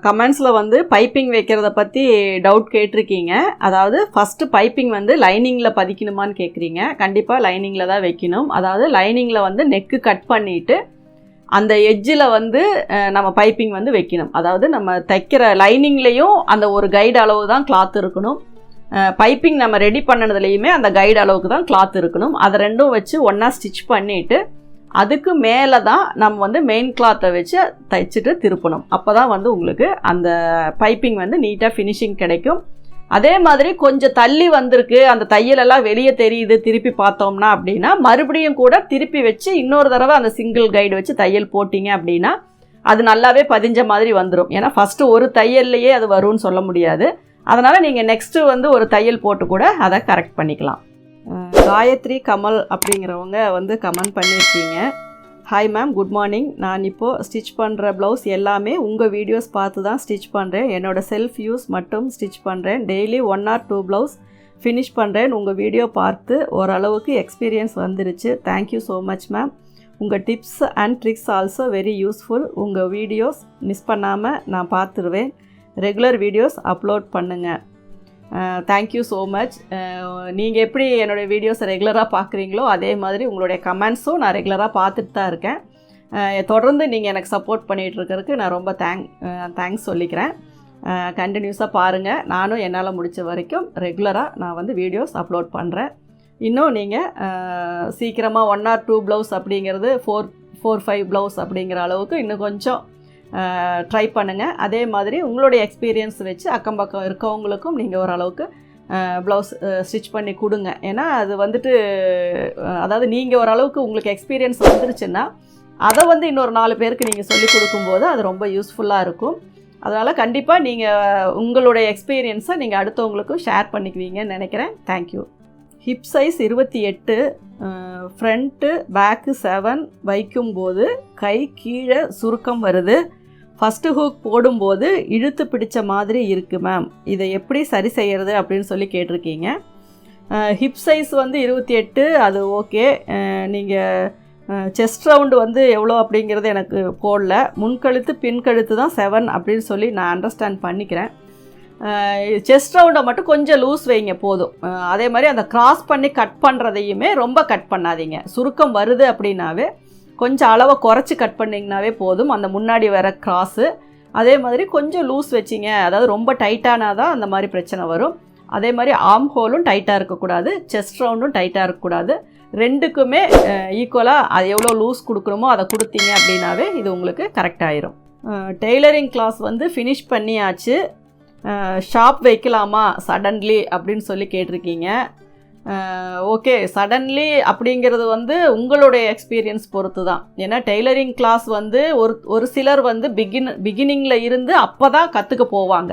கமெண்ட்ஸில் வந்து பைப்பிங் வைக்கிறத பற்றி டவுட் கேட்டிருக்கீங்க. அதாவது ஃபஸ்ட்டு பைப்பிங் வந்து லைனிங்கில் பதிக்கணுமான்னு கேட்குறீங்க. கண்டிப்பாக லைனிங்கில் தான் வைக்கணும். அதாவது லைனிங்கில் வந்து நெக்கு கட் பண்ணிவிட்டு அந்த எட்ஜில் வந்து நம்ம பைப்பிங் வந்து வைக்கணும். அதாவது நம்ம தைக்கிற லைனிங்லேயும் அந்த ஒரு கைடு அளவு தான் கிளாத் இருக்கணும். பைப்பிங் நம்ம ரெடி பண்ணதுலேயுமே அந்த கைடு அளவுக்கு தான் கிளாத் இருக்கணும். அதை ரெண்டும் வச்சு ஒன்றா ஸ்டிச் பண்ணிவிட்டு அதுக்கு மேலே தான் நம்ம வந்து மெயின் கிளாத்தை வச்சு தைச்சிட்டு திருப்பணும். அப்போ தான் வந்து உங்களுக்கு அந்த பைப்பிங் வந்து நீட்டாக ஃபினிஷிங் கிடைக்கும். அதே மாதிரி கொஞ்சம் தள்ளி வந்திருக்கு, அந்த தையலெல்லாம் வெளியே தெரியுது, திருப்பி பார்த்தோம்னா அப்படின்னா மறுபடியும் கூட திருப்பி வச்சு இன்னொரு தடவை அந்த சிங்கிள் கைடு வச்சு தையல் போட்டிங்க அப்படின்னா அது நல்லாவே பதிஞ்ச மாதிரி வந்துடும். ஏன்னா ஃபஸ்ட்டு ஒரு தையல்லையே அது வரும்னு சொல்ல முடியாது. அதனால் நீங்கள் நெக்ஸ்ட்டு வந்து ஒரு தையல் போட்டு கூட அதை கரெக்ட் பண்ணிக்கலாம். காயத்ரி கமல் அப்படிங்கிறவங்க வந்து கமெண்ட் பண்ணியிருக்கீங்க. Hi ma'am, good morning. நான் இப்போது ஸ்டிச் பண்ணுற ப்ளவுஸ் எல்லாமே உங்கள் வீடியோஸ் பார்த்து தான் ஸ்டிச் பண்ணுறேன். என்னோடய செல்ஃப் யூஸ் மட்டும் ஸ்டிச் பண்ணுறேன். டெய்லி 1 or 2 ப்ளவுஸ் ஃபினிஷ் பண்ணுறேன். உங்கள் வீடியோ பார்த்து ஓரளவுக்கு எக்ஸ்பீரியன்ஸ் வந்துருச்சு. Thank you so much ma'am. உங்கள் tips and tricks also very useful. உங்கள் வீடியோஸ் மிஸ் பண்ணாமல் நான் பார்த்துருவேன். ரெகுலர் வீடியோஸ் அப்லோட் பண்ணுங்கள். Thank you so much. நீங்கள் எப்படி என்னுடைய வீடியோஸை ரெகுலராக பார்க்குறீங்களோ அதே மாதிரி உங்களுடைய கமெண்ட்ஸும் நான் ரெகுலராக பார்த்துட்டு தான் இருக்கேன். தொடர்ந்து நீங்கள் எனக்கு சப்போர்ட் பண்ணிகிட்ருக்கிறதுக்கு நான் ரொம்ப தேங்க்ஸ் சொல்லிக்கிறேன். கண்டினியூஸாக பாருங்கள். நானும் என்னால் முடித்த வரைக்கும் ரெகுலராக நான் வந்து வீடியோஸ் அப்லோட் பண்ணுறேன். இன்னும் நீங்கள் சீக்கிரமாக 1 or 2 ப்ளவுஸ் அப்படிங்கிறது 4-5 ப்ளவுஸ் அப்படிங்கிற அளவுக்கு இன்னும் கொஞ்சம் ட்ரை பண்ணுங்கள். அதே மாதிரி உங்களுடைய எக்ஸ்பீரியன்ஸ் வச்சு அக்கம் பக்கம் இருக்கவங்களுக்கும் நீங்கள் ஓரளவுக்கு ப்ளவுஸ் ஸ்டிச் பண்ணி கொடுங்க. ஏன்னா அது வந்துட்டு அதாவது நீங்கள் ஓரளவுக்கு உங்களுக்கு எக்ஸ்பீரியன்ஸ் வந்துருச்சுன்னா அதை வந்து இன்னொரு 4 பேருக்கு நீங்கள் சொல்லிக் கொடுக்கும்போது அது ரொம்ப யூஸ்ஃபுல்லாக இருக்கும். அதனால் கண்டிப்பாக நீங்கள் உங்களுடைய எக்ஸ்பீரியன்ஸை நீங்கள் அடுத்தவங்களுக்கும் ஷேர் பண்ணிக்குவீங்கன்னு நினைக்கிறேன். Thank you. Hip size 28, front back 7 வைக்கும்போது கை கீழே சுருக்கம் வருது. ஃபஸ்ட்டு ஹூக் போடும்போது இழுத்து பிடிச்ச மாதிரி இருக்குது மேம். இதை எப்படி சரி செய்கிறது அப்படின்னு சொல்லி கேட்டிருக்கீங்க. ஹிப் சைஸ் வந்து 28, அது ஓகே. நீங்கள் செஸ்ட் ரவுண்டு வந்து எவ்வளோ அப்படிங்கிறது எனக்கு போடல. முன்கழுத்து பின்கழுத்து தான் 7 அப்படின்னு சொல்லி நான் அண்டர்ஸ்டாண்ட் பண்ணிக்கிறேன். செஸ்ட் ரவுண்டை மட்டும் கொஞ்சம் லூஸ் வைங்க போதும். அதே மாதிரி அந்த கிராஸ் பண்ணி கட் பண்ணுறதையுமே ரொம்ப கட் பண்ணாதீங்க. சுருக்கம் வருது அப்படின்னாவே கொஞ்சம் அளவை குறைச்சி கட் பண்ணிங்கனாவே போதும். அந்த முன்னாடி வர கிராஸு அதே மாதிரி கொஞ்சம் லூஸ் வச்சிங்க. அதாவது ரொம்ப டைட்டானால் தான் அந்த மாதிரி பிரச்சனை வரும். அதே மாதிரி ஆர்ம் ஹோலும் டைட்டாக இருக்கக்கூடாது, செஸ்ட் ரவுண்டும் டைட்டாக இருக்கக்கூடாது. ரெண்டுக்குமே ஈக்குவலாக அது எவ்வளோ லூஸ் கொடுக்கணுமோ அதை கொடுத்தீங்க அப்படின்னாவே இது உங்களுக்கு கரெக்டாகிடும். டெய்லரிங் கிளாஸ் வந்து ஃபினிஷ் பண்ணியாச்சு. ஷாப் வைக்கலாமா சடன்லி அப்படின்னு சொல்லி கேட்டிருக்கீங்க. ஓகே, சடன்லி அப்படிங்கிறது வந்து உங்களுடைய எக்ஸ்பீரியன்ஸ் பொறுத்து தான். ஏன்னா டெய்லரிங் கிளாஸ் வந்து ஒரு சிலர் வந்து பிகினிங்கில் இருந்து அப்போ தான் கற்றுக்க போவாங்க.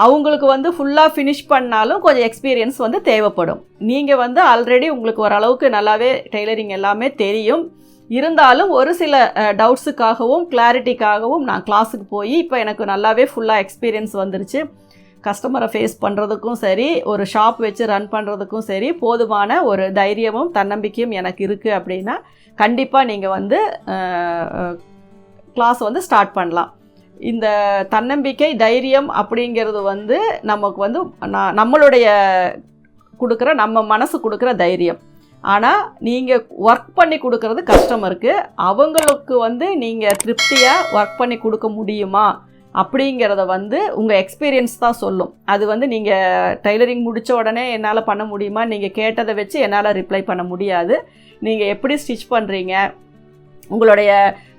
அவங்களுக்கு வந்து ஃபுல்லாக ஃபினிஷ் பண்ணாலும் கொஞ்சம் எக்ஸ்பீரியன்ஸ் வந்து தேவைப்படும். நீங்கள் வந்து ஆல்ரெடி உங்களுக்கு ஓரளவுக்கு நல்லாவே டெய்லரிங் எல்லாமே தெரியும். இருந்தாலும் ஒரு சில டவுட்ஸுக்காகவும் கிளாரிட்டிக்காகவும் நான் கிளாஸுக்கு போய் இப்போ எனக்கு நல்லாவே ஃபுல்லாக எக்ஸ்பீரியன்ஸ் வந்துருச்சு. கஸ்டமரை ஃபேஸ் பண்ணுறதுக்கும் சரி, ஒரு ஷாப் வச்சு ரன் பண்ணுறதுக்கும் சரி போதுமான ஒரு தைரியமும் தன்னம்பிக்கையும் எனக்கு இருக்குது அப்படின்னா கண்டிப்பாக நீங்கள் வந்து கிளாஸ் வந்து ஸ்டார்ட் பண்ணலாம். இந்த தன்னம்பிக்கை தைரியம் அப்படிங்கிறது வந்து நமக்கு வந்து நம்மளுடைய கொடுக்குற நம்ம மனசு கொடுக்குற தைரியம். ஆனால் நீங்கள் ஒர்க் பண்ணி கொடுக்குறது கஸ்டமருக்கு. அவங்களுக்கு வந்து நீங்கள் திருப்தியாக ஒர்க் பண்ணி கொடுக்க முடியுமா அப்படிங்கிறத வந்து உங்கள் எக்ஸ்பீரியன்ஸ் தான் சொல்லும். அது வந்து நீங்கள் டைலரிங் முடித்த உடனே என்னால் பண்ண முடியுமா, நீங்கள் கேட்டதை வச்சு என்னால் ரிப்ளை பண்ண முடியாது. நீங்கள் எப்படி ஸ்டிச் பண்ணுறீங்க, உங்களுடைய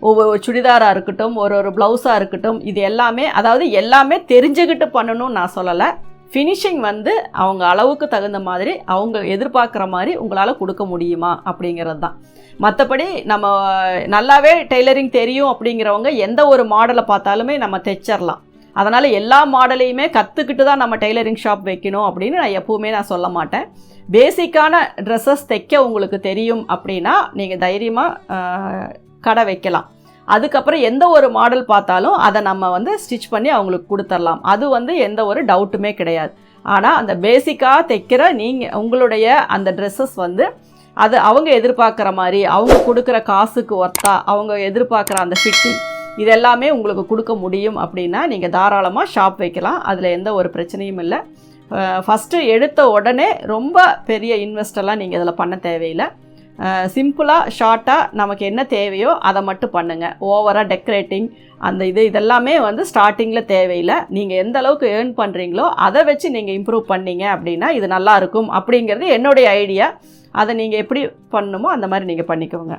ஒவ்வொரு சுடிதாராக இருக்கட்டும், ஒரு ப்ளவுஸாக இருக்கட்டும், இது எல்லாமே அதாவது எல்லாமே தெரிஞ்சுக்கிட்டு பண்ணணும்னு நான் சொல்லலை. ஃபினிஷிங் வந்து அவங்க அளவுக்கு தகுந்த மாதிரி அவங்க எதிர்பார்க்குற மாதிரி உங்களால் கொடுக்க முடியுமா அப்படிங்கிறது தான். மற்றபடி நம்ம நல்லாவே டெய்லரிங் தெரியும் அப்படிங்கிறவங்க எந்த ஒரு மாடலை பார்த்தாலுமே நம்ம தைச்சிடலாம். அதனால் எல்லா மாடலையுமே கற்றுக்கிட்டு தான் நம்ம டெய்லரிங் ஷாப் வைக்கணும் அப்படின்னு நான் எப்போவுமே சொல்ல மாட்டேன். பேசிக்கான ட்ரெஸ்ஸஸ் தைக்க உங்களுக்கு தெரியும் அப்படின்னா நீங்கள் தைரியமாக கடை வைக்கலாம். அதுக்கப்புறம் எந்த ஒரு மாடல் பார்த்தாலும் அதை நம்ம வந்து ஸ்டிச் பண்ணி அவங்களுக்கு கொடுத்துடலாம். அது வந்து எந்த ஒரு டவுட்டுமே கிடையாது. ஆனால் அந்த பேசிக்காக தைக்கிற உங்களுடைய அந்த ட்ரெஸ்ஸஸ் வந்து அது அவங்க எதிர்பார்க்குற மாதிரி அவங்க கொடுக்குற காசுக்கு ஒர்த்தா அவங்க எதிர்பார்க்குற அந்த ஃபிட்டிங் இது எல்லாமே உங்களுக்கு கொடுக்க முடியும் அப்படின்னா நீங்கள் தாராளமாக ஷாப் வைக்கலாம். அதில் எந்த ஒரு பிரச்சனையும் இல்லை. ஃபஸ்ட்டு எடுத்த உடனே ரொம்ப பெரிய இன்வெஸ்டெல்லாம் நீங்கள் இதில் பண்ண தேவையில்லை. சிம்பிளாக ஷார்ட்டாக நமக்கு என்ன தேவையோ அதை மட்டும் பண்ணுங்கள். ஓவராக டெக்கரேட்டிங் அந்த இதெல்லாமே வந்து ஸ்டார்டிங்கில் தேவையில்லை. நீங்கள் எந்த அளவுக்கு ஏர்ன் பண்ணுறீங்களோ அதை வச்சு நீங்கள் இம்ப்ரூவ் பண்ணீங்க அப்படின்னா இது நல்லாயிருக்கும் அப்படிங்கிறது என்னுடைய ஐடியா. அதை நீங்கள் எப்படி பண்ணணுமோ அந்த மாதிரி நீங்கள் பண்ணிக்கோங்க.